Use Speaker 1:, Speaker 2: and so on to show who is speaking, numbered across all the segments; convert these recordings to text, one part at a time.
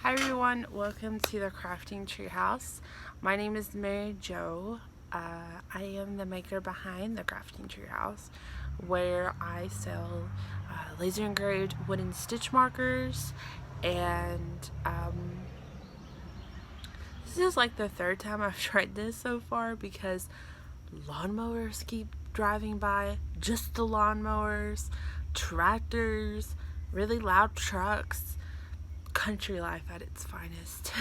Speaker 1: Hi everyone, welcome to the Crafting Treehouse. My name is Mary Jo. I am the maker behind the Crafting Treehouse, where I sell laser engraved wooden stitch markers, and this is like the third time I've tried this so far because lawnmowers keep driving by, just the lawnmowers, tractors, really loud trucks, country life at its finest.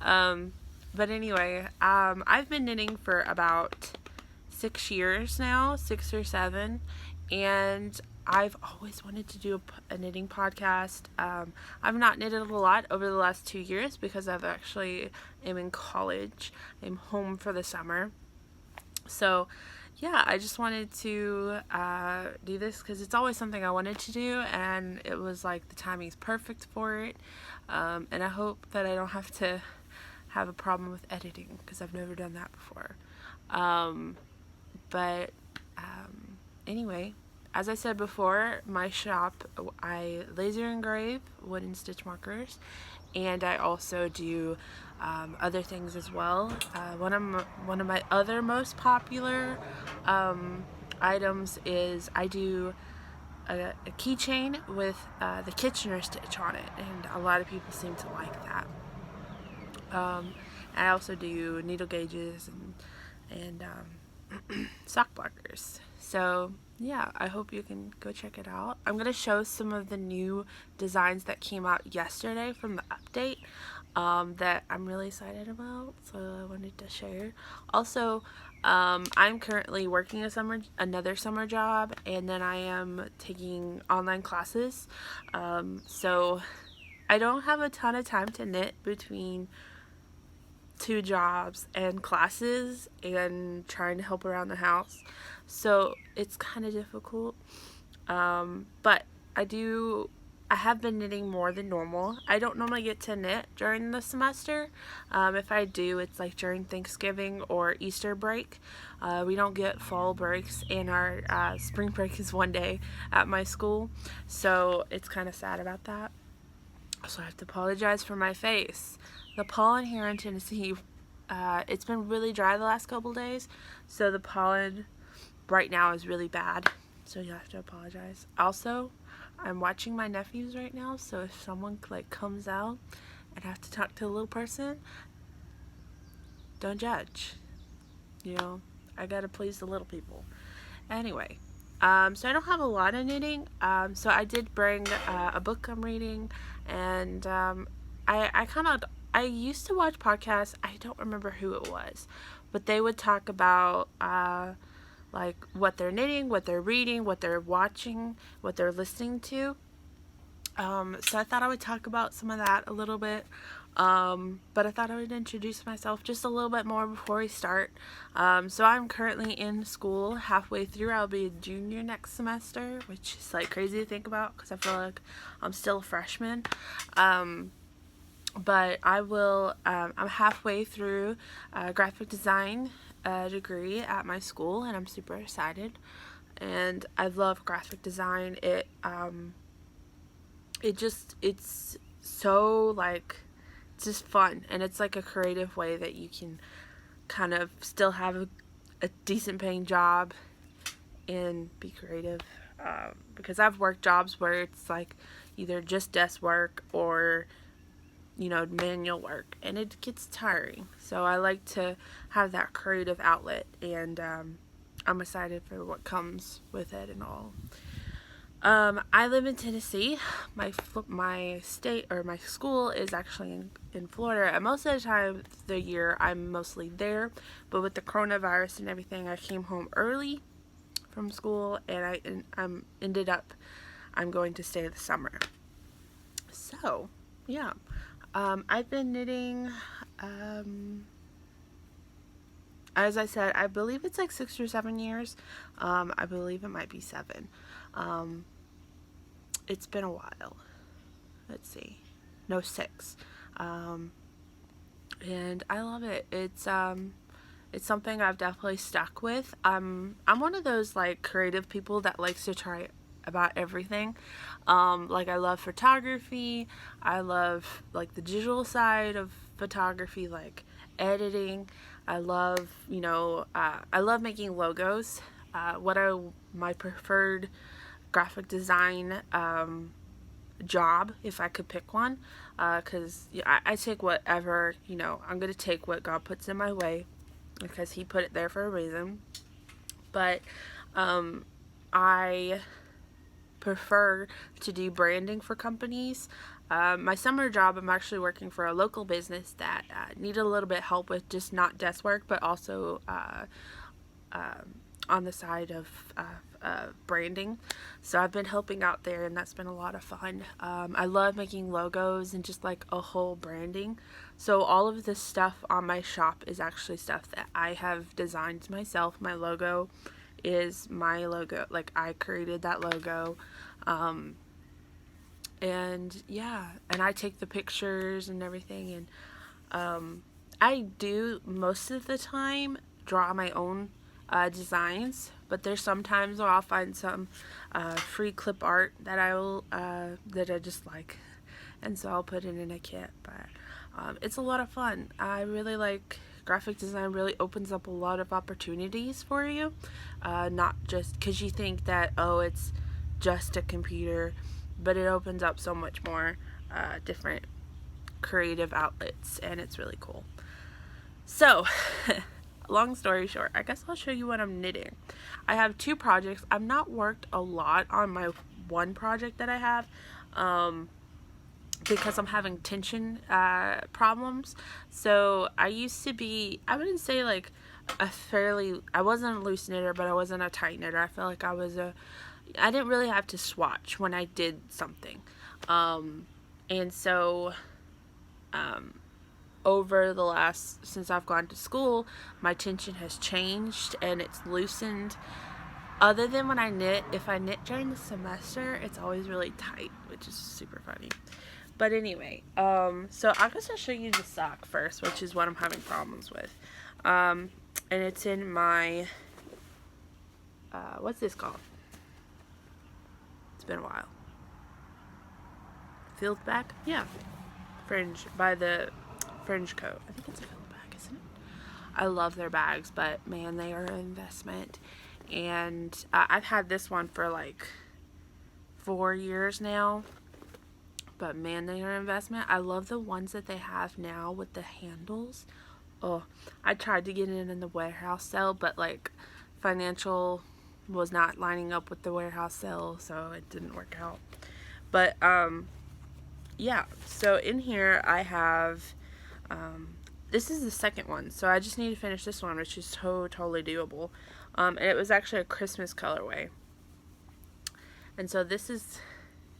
Speaker 1: um, but anyway, I've been knitting for about 6 years now, 6 or 7, and I've always wanted to do a knitting podcast. I've not knitted a lot over the last 2 years because I've actually am in college. I'm home for the summer. So yeah, I just wanted to do this because it's always something I wanted to do, and it was like the timing's perfect for it. And I hope that I don't have to have a problem with editing because I've never done that before. But anyway, as I said before, my shop, I laser engrave wooden stitch markers, and I also do other things as well. One of my other most popular items is I do a keychain with the Kitchener stitch on it, and a lot of people seem to like that. I also do needle gauges and sock blockers. So yeah, I hope you can go check it out. I'm going to show some of the new designs that came out yesterday from the update that I'm really excited about, so I wanted to share. Also, I'm currently working another summer job, and then I am taking online classes, so I don't have a ton of time to knit between 2 jobs and classes and trying to help around the house, so it's kind of difficult. But I have been knitting more than normal. I don't normally get to knit during the semester. If I do, it's like during Thanksgiving or Easter break. We don't get fall breaks, and our spring break is one day at my school, so it's kind of sad about that. So I have to apologize for my face. The pollen here in Tennessee, it's been really dry the last couple days, so the pollen right now is really bad, so you have to apologize. Also, I'm watching my nephews right now, so if someone like comes out and I have to talk to a little person, don't judge. I gotta please the little people. Anyway, so I don't have a lot of knitting, so I did bring a book I'm reading, and I used to watch podcasts. I don't remember who it was, but they would talk about like what they're knitting, what they're reading, what they're watching, what they're listening to. So I thought I would talk about some of that a little bit. But I thought I would introduce myself just a little bit more before we start. So I'm currently in school, halfway through. I'll be a junior next semester, which is like crazy to think about because I feel like I'm still a freshman. But I'm halfway through graphic design degree at my school, and I'm super excited. And I love graphic design. It's so like, it's just fun, and it's like a creative way that you can kind of still have a decent paying job and be creative. Because I've worked jobs where it's like either just desk work or manual work, and it gets tiring. So I like to have that creative outlet, and I'm excited for what comes with it and all. I live in Tennessee. My state, or my school, is actually in Florida, and most of the time of the year I'm mostly there, but with the coronavirus and everything, I came home early from school, and I'm going to stay the summer. So yeah, I've been knitting, as I said, I believe it's like 6 or 7 years. I believe it might be 7. It's been a while. Let's see. No, 6. And I love it. It's something I've definitely stuck with. I'm one of those like creative people that likes to try about everything. Like I love photography. I love like the digital side of photography, like editing. I love, I love making logos. My preferred graphic design job, if I could pick one, because I take whatever, I'm going to take what God puts in my way because He put it there for a reason. But I prefer to do branding for companies. My summer job, I'm actually working for a local business that needed a little bit of help with just not desk work, but also on the side of branding. So I've been helping out there, and that's been a lot of fun. I love making logos and just like a whole branding. So all of this stuff on my shop is actually stuff that I have designed myself. My logo is my logo. Like I created that logo. And yeah, and I take the pictures and everything. And I do most of the time draw my own designs, but there's sometimes where I'll find some free clip art that that I just like, and so I'll put it in a kit. But it's a lot of fun. I really like graphic design. Really opens up a lot of opportunities for you, not just because you think that, oh, it's just a computer, but it opens up so much more different creative outlets, and it's really cool. So long story short, I guess I'll show you what I'm knitting. I have two projects. I've not worked a lot on my one project that I have because I'm having tension problems. So I used to be, I wouldn't say like I wasn't a loose knitter, but I wasn't a tight knitter. I felt like I didn't really have to swatch when I did something. And so over the since I've gone to school, my tension has changed and it's loosened. Other than when I knit, if I knit during the semester, it's always really tight, which is super funny. But anyway, so I guess I'll show you the sock first, which is what I'm having problems with. And it's in my, what's this called? It's been a while. Field bag? Yeah. Fringe, by the Fringe Coat. I think it's a field bag, isn't it? I love their bags, but man, they are an investment. And I've had this one for like 4 years now, but man, they are an investment. I love the ones that they have now with the handles. Oh, I tried to get it in the warehouse sale, but like financial was not lining up with the warehouse sale, so it didn't work out. But yeah, so in here I have this is the second one, so I just need to finish this one, which is totally doable. And it was actually a Christmas colorway, and so this is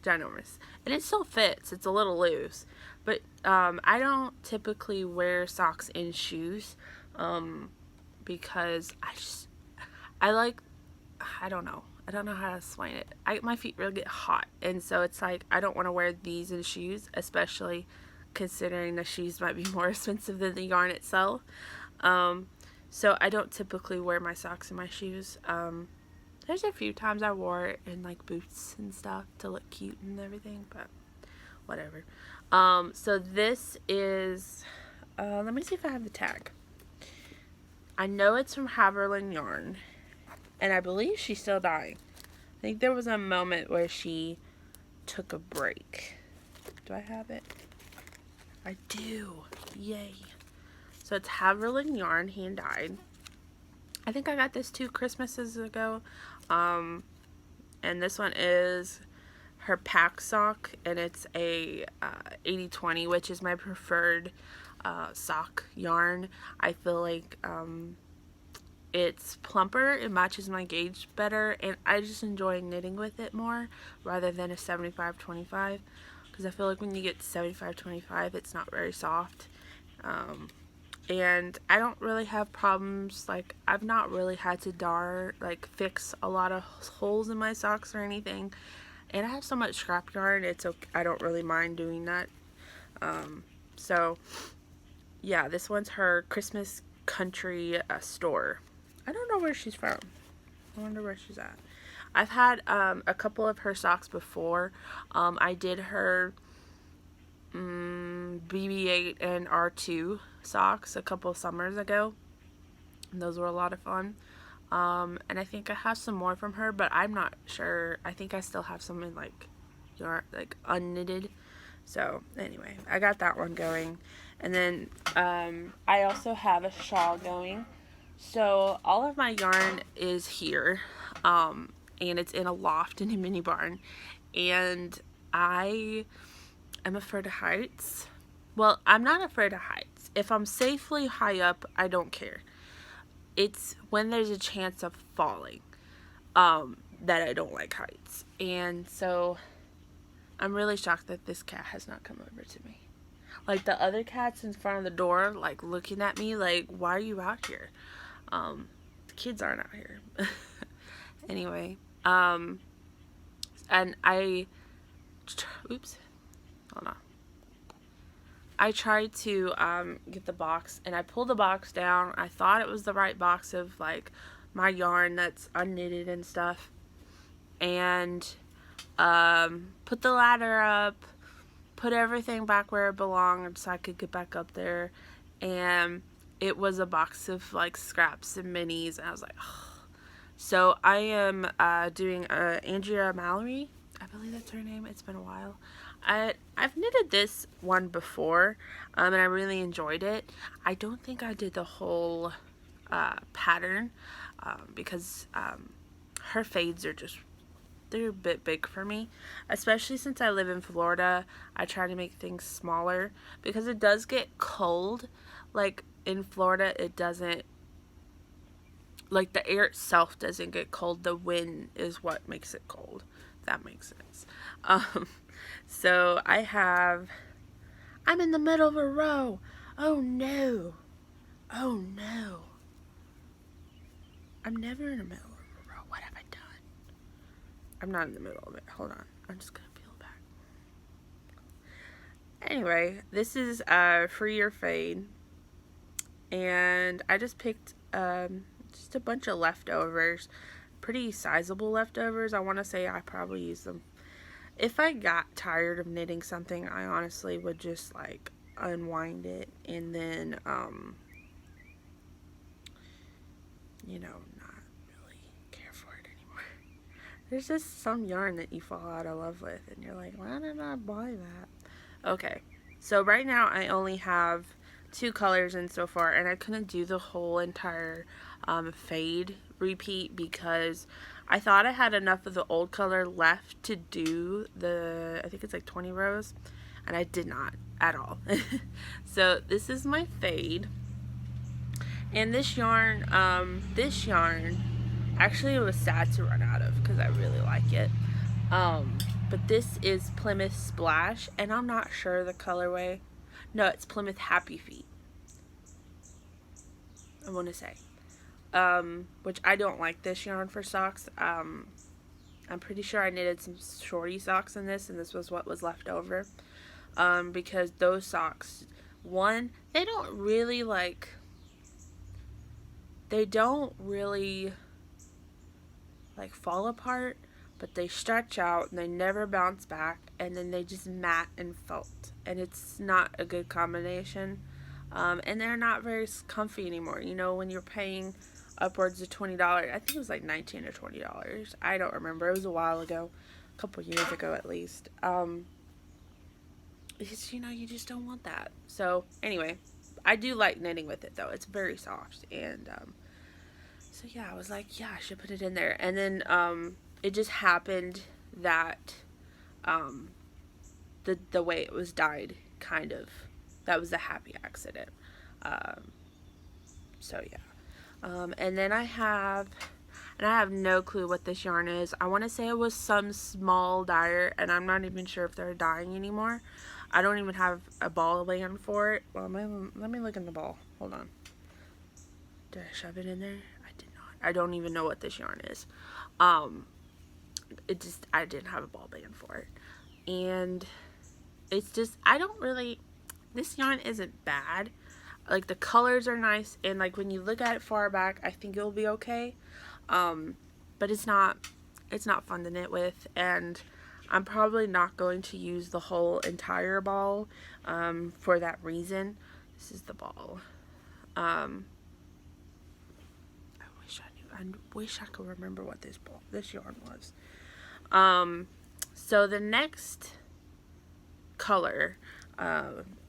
Speaker 1: ginormous, and it still fits. It's a little loose, but I don't typically wear socks in shoes because I don't know how to explain it. My feet really get hot, and so it's like I don't want to wear these in shoes, especially considering the shoes might be more expensive than the yarn itself. So I don't typically wear my socks in my shoes. There's a few times I wore it in like boots and stuff to look cute and everything, but whatever. So this is, let me see if I have the tag. I know it's from Haverland Yarn, and I believe she's still dying. I think there was a moment where she took a break. Do I have it? I do. Yay. So it's Haverland Yarn, hand dyed. I think I got this 2 Christmases ago. And this one is her pack sock, and it's a 80/20, which is my preferred sock yarn. I feel like it's plumper, it matches my gauge better, and I just enjoy knitting with it more rather than a 75/25, because I feel like when you get 75/25 it's not very soft. And I don't really have problems, like I've not really had to fix a lot of holes in my socks or anything, and I have so much scrap yarn, it's okay, I don't really mind doing that. So yeah, this one's her Christmas country store. I don't know where she's from. I wonder where she's at. I've had a couple of her socks before. I did her BB-8 and R2 socks a couple of summers ago. And those were a lot of fun. And I think I have some more from her, but I'm not sure. I think I still have some in like yarn, like unknitted. So anyway, I got that one going. And then I also have a shawl going. So all of my yarn is here. And it's in a loft in a mini barn. And I am afraid of heights. Well, I'm not afraid of heights. If I'm safely high up, I don't care. It's when there's a chance of falling that I don't like heights. And so I'm really shocked that this cat has not come over to me. Like the other cats in front of the door, like looking at me like, why are you out here? The kids aren't out here. Anyway, and oops, hold on. I tried to get the box, and I pulled the box down. I thought it was the right box of like my yarn that's unknitted and stuff, and put the ladder up, put everything back where it belonged so I could get back up there, and it was a box of like scraps and minis, and I was like, ugh. So I am doing Andrea Mallory, I believe that's her name. It's been a while. I've knitted this one before, and I really enjoyed it. I don't think I did the whole pattern because her fades are just, they're a bit big for me, especially since I live in Florida. I try to make things smaller because it does get cold. Like in Florida, it doesn't, like the air itself doesn't get cold. The wind is what makes it cold. If that makes sense. So I'm in the middle of a row. Oh no. Oh no. I'm never in the middle of a row. What have I done? I'm not in the middle of it. Hold on. I'm just gonna peel back. Anyway, this is Free Your Fade. And I just picked just a bunch of leftovers. Pretty sizable leftovers. I want to say I probably used them. If I got tired of knitting something, I honestly would just like unwind it and then you know, not really care for it anymore. There's just some yarn that you fall out of love with and you're like, why did I buy that? Okay, so right now I only have 2 colors in so far, and I couldn't do the whole entire fade repeat because I thought I had enough of the old color left to do the, I think it's like 20 rows, and I did not at all. So this is my fade, and this yarn actually it was sad to run out of because I really like it. But this is Plymouth Splash, and I'm not sure the colorway. No, it's Plymouth Happy Feet, I want to say. Which I don't like this yarn for socks. I'm pretty sure I knitted some shorty socks in this, and this was what was left over. Because those socks, one, they don't really fall apart, but they stretch out and they never bounce back, and then they just mat and felt, and it's not a good combination. And they're not very comfy anymore. You know, when you're paying upwards of $20, I think it was like $19 or $20. I don't remember. It was a while ago, a couple years ago at least. Because, you know, you just don't want that. So anyway, I do like knitting with it though. It's very soft, and so yeah, I was like, yeah, I should put it in there. And then it just happened that the way it was dyed, kind of, that was a happy accident. So yeah. And then I have no clue what this yarn is. I want to say it was some small dyer, and I'm not even sure if they're dyeing anymore. I don't even have a ball band for it. Well, let me look in the ball. Hold on. Did I shove it in there? I did not. I don't even know what this yarn is. I didn't have a ball band for it. And it's just, this yarn isn't bad. Like, the colors are nice, and like when you look at it far back, I think it'll be okay. But it's not it's not fun to knit with, and I'm probably not going to use the whole entire ball for that reason. This is the ball. I wish I could remember what this yarn was. So the next color,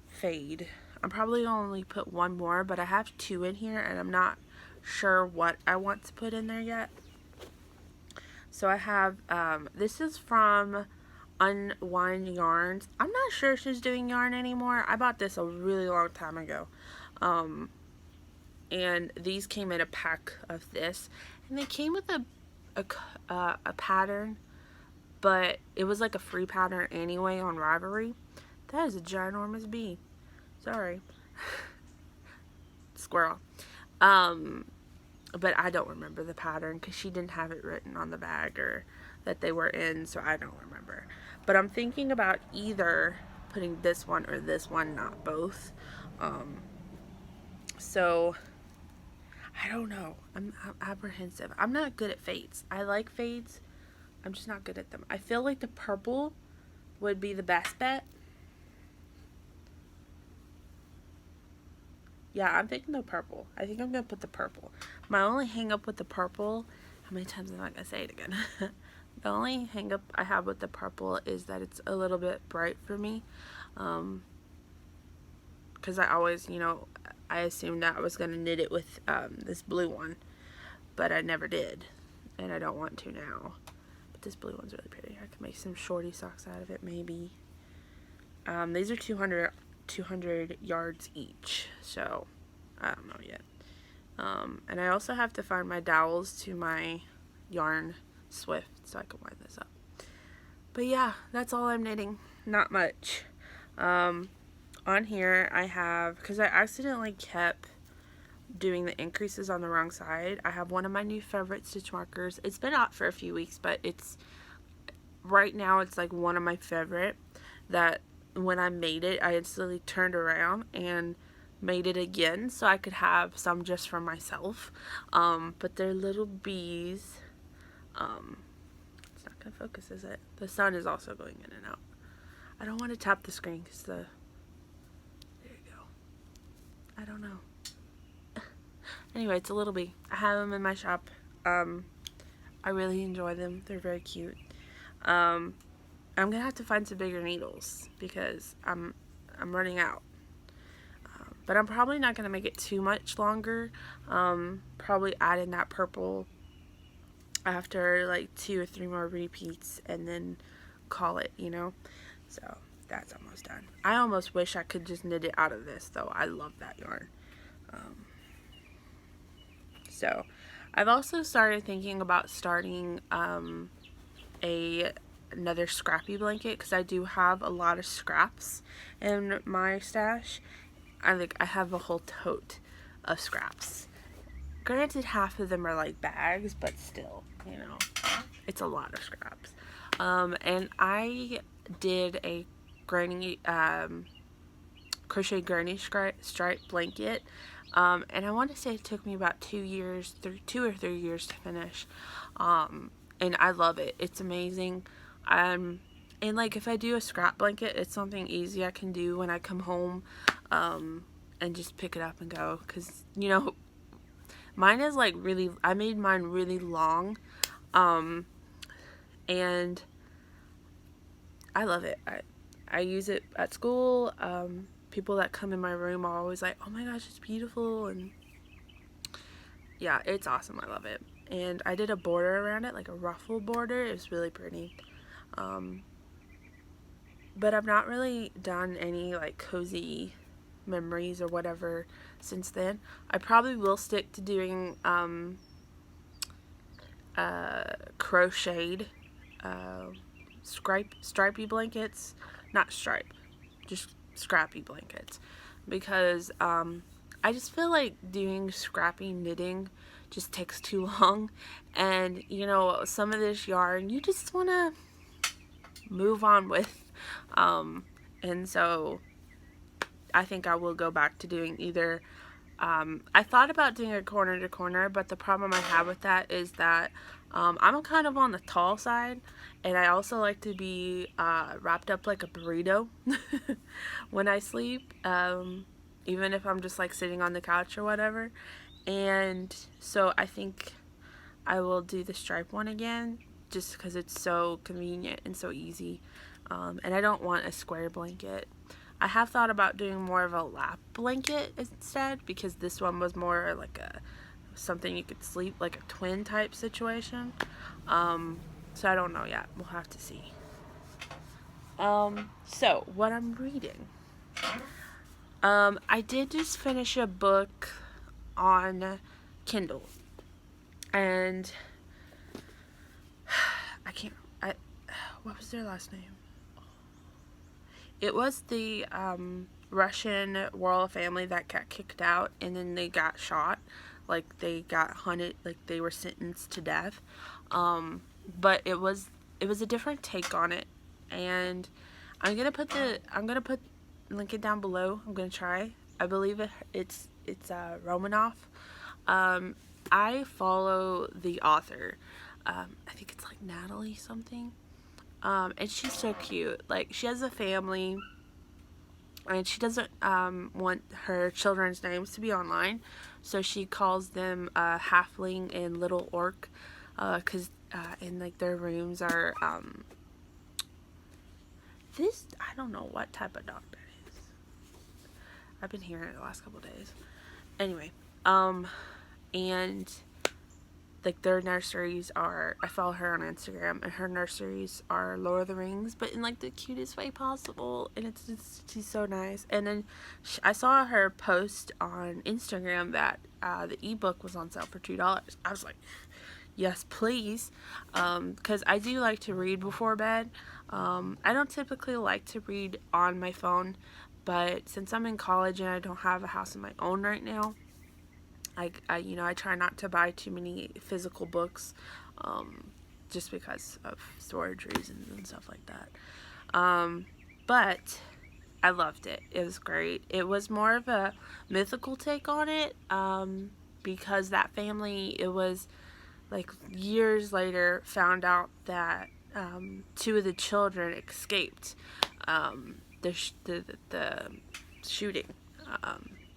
Speaker 1: fade, I'm probably only put one more, but I have two in here and I'm not sure what I want to put in there yet. So I have, this is from Unwind Yarns. I'm not sure if she's doing yarn anymore. I bought this a really long time ago. And these came in a pack of this, and they came with a pattern, but it was like a free pattern anyway on Ravelry. That is a ginormous bee. Sorry. Squirrel. But I don't remember the pattern because she didn't have it written on the bag or that they were in, so I don't remember. But I'm thinking about either putting this one or this one, not both. So I don't know. I'm apprehensive. I'm not good at fades. I like fades. I'm just not good at them. I feel like the purple would be the best bet. Yeah, I'm thinking the purple. I think I'm going to put the purple. My only hang up with the purple, how many times am I going to say it again? The only hang up I have with the purple is that it's a little bit bright for me. Because I always, I assumed that I was going to knit it with this blue one. But I never did. And I don't want to now. But this blue one's really pretty. I can make some shorty socks out of it maybe. These are 200 yards each, so I don't know yet. And I also have to find my dowels to my yarn swift so I can wind this up. But yeah, that's all I'm knitting. Not much. On here I have, because I accidentally kept doing the increases on the wrong side, I have one of my new favorite stitch markers. It's been out for a few weeks, but right now it's like one of my favorite, that when I made it, I instantly turned around and made it again so I could have some just for myself. But they're little bees. It's not going to focus, is it? The sun is also going in and out. I don't want to tap the screen because there you go. I don't know. Anyway, it's a little bee. I have them in my shop. I really enjoy them. They're very cute. I'm gonna have to find some bigger needles because I'm running out. But I'm probably not gonna make it too much longer. Probably add in that purple after like 2 or 3 more repeats and then call it, So that's almost done. I almost wish I could just knit it out of this though. I love that yarn. So I've also started thinking about starting another scrappy blanket because I do have a lot of scraps in my stash. I have a whole tote of scraps. Granted, half of them are like bags, but still, it's a lot of scraps. And I did a crochet granny stripe blanket. And I want to say it took me about 2 or 3 years to finish. And I love it. It's amazing. And like if I do a scrap blanket, it's something easy I can do when I come home, and just pick it up and go. Cause mine is like I made mine really long, and I love it. I use it at school. People that come in my room are always like, oh my gosh, it's beautiful. And yeah, it's awesome. I love it. And I did a border around it, like a ruffle border. It was really pretty. But I've not really done any like cozy memories or whatever since then. I probably will stick to doing crocheted stripy blankets. Not stripe, just scrappy blankets, because I just feel like doing scrappy knitting just takes too long, and some of this yarn you just want to move on with, and so I think I will go back to doing either I thought about doing a corner to corner, but the problem I have with that is that I'm kind of on the tall side, and I also like to be wrapped up like a burrito when I sleep, even if I'm just like sitting on the couch or whatever. And so I think I will do the stripe one again, just because it's so convenient and so easy. And I don't want a square blanket. I have thought about doing more of a lap blanket instead, because this one was more like a something you could sleep, like a twin type situation. So I don't know yet. We'll have to see. So what I'm reading. I did just finish a book on Kindle, and what was their last name? It was the Russian royal family that got kicked out, and then they got shot. Like, they got hunted, like they were sentenced to death. But it was a different take on it, and I'm gonna put link it down below. I'm gonna try. I believe it's Romanov. I follow the author. I think it's like Natalie something. And she's so cute. Like, she has a family, and she doesn't want her children's names to be online, so she calls them Halfling and Little Orc, because in like their rooms are this, I don't know what type of dog that is. I've been hearing it the last couple days. Anyway, and like their nurseries are, I follow her on Instagram, and her nurseries are Lord of the Rings, but in like the cutest way possible, and it's just, she's so nice. And then I saw her post on Instagram that the ebook was on sale for $2. I was like, yes please, because I do like to read before bed. I don't typically like to read on my phone, but since I'm in college and I don't have a house of my own right now, I try not to buy too many physical books, just because of storage reasons and stuff like that. But I loved it. It was great. It was more of a mythical take on it, because that family, it was like years later, found out that two of the children escaped the shooting,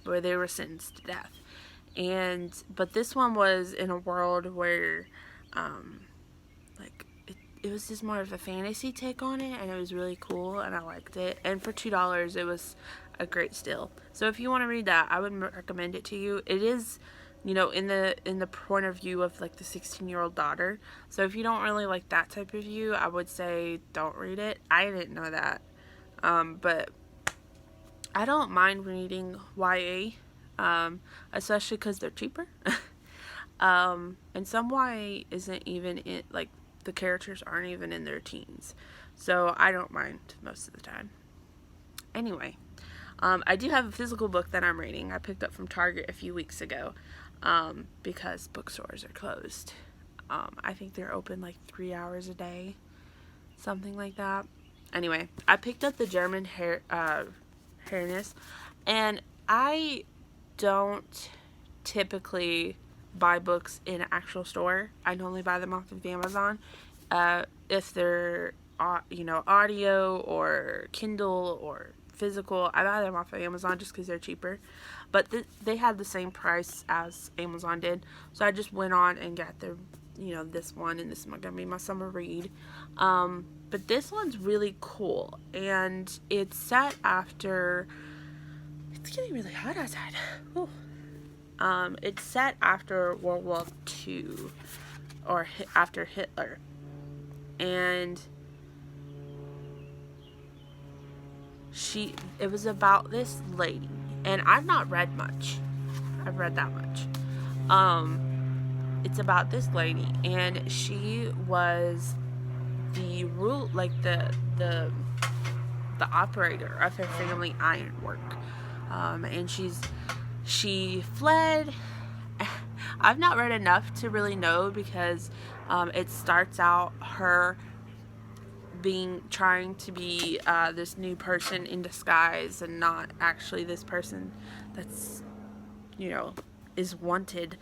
Speaker 1: where they were sentenced to death. But this one was in a world where like it was just more of a fantasy take on it, and it was really cool, and I liked it. And for $2, it was a great steal. So if you want to read that, I would recommend it to you. It is, in the point of view of like the 16-year-old daughter. So if you don't really like that type of view, I would say don't read it. I didn't know that, but I don't mind reading YA. Especially because they're cheaper. And some YA isn't even in, like, the characters aren't even in their teens. So I don't mind most of the time. Anyway, I do have a physical book that I'm reading. I picked up from Target a few weeks ago, because bookstores are closed. I think they're open like 3 hours a day, something like that. Anyway, I picked up the German Harness, and I don't typically buy books in an actual store. I normally buy them off of Amazon. If they're audio or Kindle or physical, I buy them off of Amazon just because they're cheaper. But they had the same price as Amazon did, so I just went on and got this one, and this is gonna be my summer read. But this one's really cool, and it's set after. It's getting really hot outside. Ooh. It's set after World War II, or after Hitler, and it was about this lady, and I've not read much. I've read that much. It's about this lady, and she was the operator of her family ironwork. And she fled. I've not read enough to really know, because it starts out her trying to be this new person in disguise, and not actually this person that's you know, is wanted.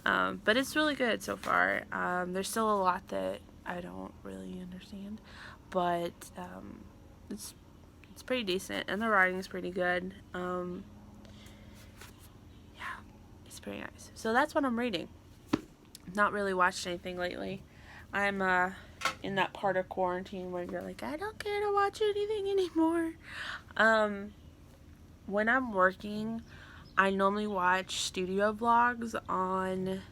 Speaker 1: But it's really good so far. There's still a lot that I don't really understand, but it's pretty decent, and the writing's pretty good. Yeah, it's pretty nice. So that's what I'm reading. Not really watched anything lately. I'm in that part of quarantine where you're like, I don't care to watch anything anymore. When I'm working, I normally watch studio vlogs on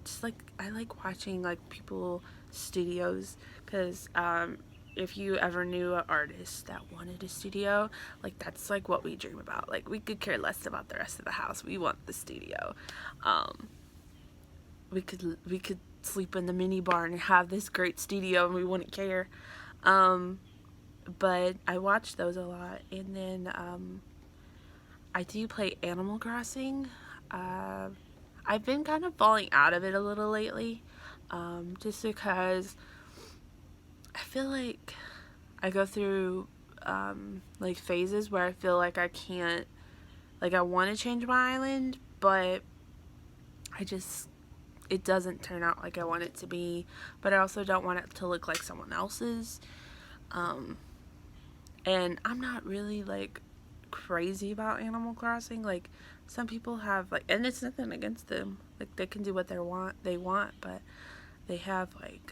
Speaker 1: just like, I like watching like people studios, because if you ever knew an artist that wanted a studio, like that's like what we dream about. Like we could care less about the rest of the house. We want the studio. We could sleep in the mini bar and have this great studio and we wouldn't care. But I watch those a lot, and then I do play Animal Crossing. I've been kind of falling out of it a little lately, just because I feel like I go through like phases where I feel like I can't, like I want to change my island, but it doesn't turn out like I want it to be, but I also don't want it to look like someone else's. And I'm not really like crazy about Animal Crossing. Like some people have like, and it's nothing against them. Like they can do what they want, but they have like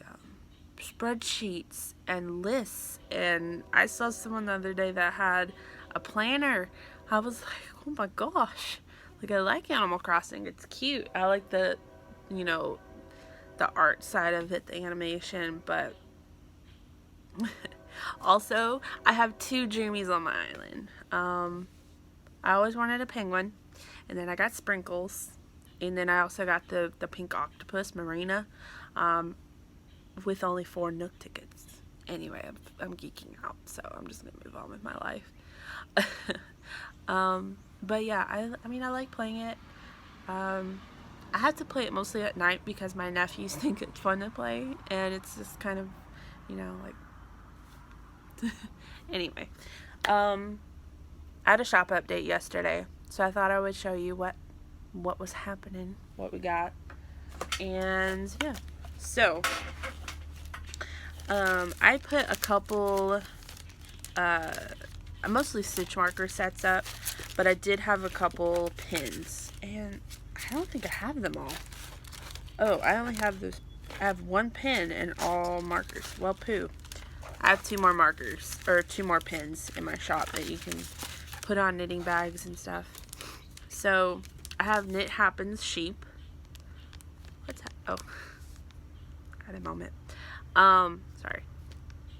Speaker 1: spreadsheets and lists. And I saw someone the other day that had a planner. I was like, oh my gosh. Like I like Animal Crossing. It's cute. I like the, you know, the art side of it, the animation, but also I have 2 Dreamies on my island. I always wanted a penguin, and then I got Sprinkles, and then I also got the pink octopus, Marina, with only 4 Nook tickets. Anyway, I'm geeking out, so I'm just gonna move on with my life. But yeah, I mean I like playing it. I have to play it mostly at night because my nephews think it's fun to play, and it's just kind of, you know, like anyway. I had a shop update yesterday, so I thought I would show you what was happening, what we got. And yeah. So I put a couple mostly stitch marker sets up, but I did have a couple pins, and I don't think I have them all. Oh, I only have this. I have 1 pin and all markers. Well, poo. I have 2 more markers, or 2 more pins in my shop that you can put on knitting bags and stuff. So I have Knit Happens Sheep. What's that? Oh, at a moment. Sorry.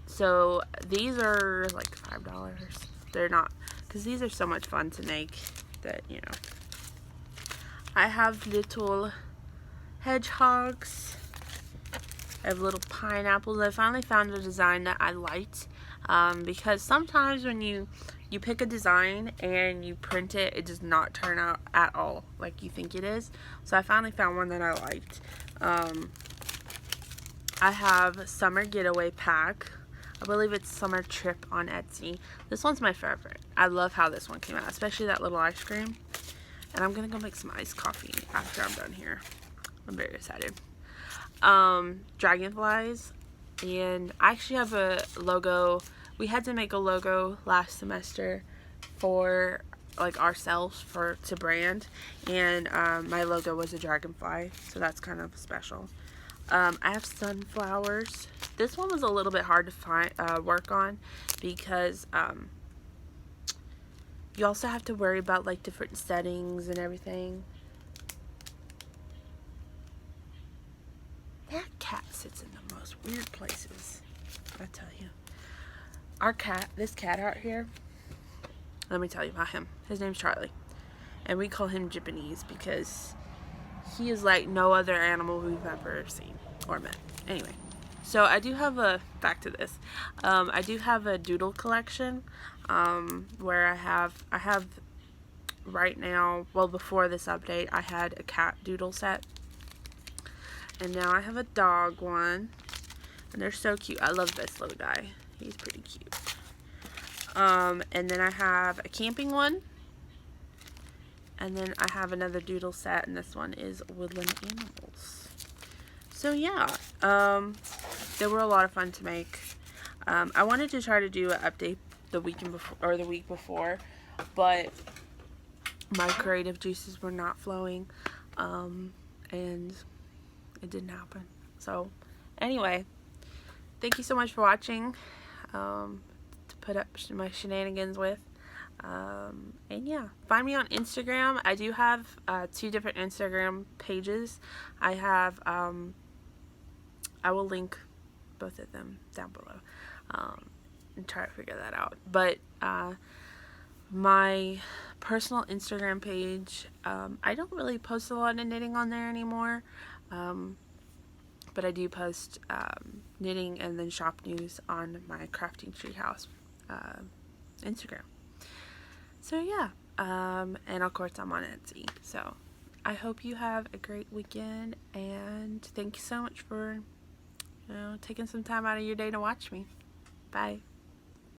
Speaker 1: So these are like $5. They're not, because these are so much fun to make that, you know. I have little hedgehogs. I have little pineapples. I finally found a design that I liked, because sometimes when you pick a design and you print it, it does not turn out at all like you think it is. So I finally found one that I liked. I have Summer Getaway Pack. I believe it's Summer Trip on Etsy. This one's my favorite. I love how this one came out, especially that little ice cream. And I'm gonna go make some iced coffee after I'm done here. I'm very excited. Dragonflies, and I actually have a logo. We had to make a logo last semester for like ourselves to brand, and my logo was a dragonfly, so that's kind of special. I have sunflowers. This one was a little bit hard to find work on because you also have to worry about like different settings and everything. That cat sits in the most weird places, I tell you. Our cat, this cat out here, let me tell you about him. His name's Charlie, and we call him Japanese because he is like no other animal we've ever seen or met. Anyway, so I do have back to this. I do have a doodle collection, where I have right now, well, before this update, I had a cat doodle set. And now I have a dog one. And they're so cute. I love this little guy. He's pretty cute. And then I have a camping one. And then I have another doodle set, and this one is woodland animals. So yeah, they were a lot of fun to make. I wanted to try to do an update the weekend before, or the week before, but my creative juices were not flowing, and it didn't happen. So anyway, thank you so much for watching, to put up my shenanigans with. And yeah, find me on Instagram. I do have 2 different Instagram pages. I have, I will link both of them down below, and try to figure that out. But my personal Instagram page, I don't really post a lot of knitting on there anymore, but I do post knitting and then shop news on my Crafting Treehouse Instagram. So yeah, and of course I'm on Etsy. So I hope you have a great weekend, and thank you so much for taking some time out of your day to watch me. Bye.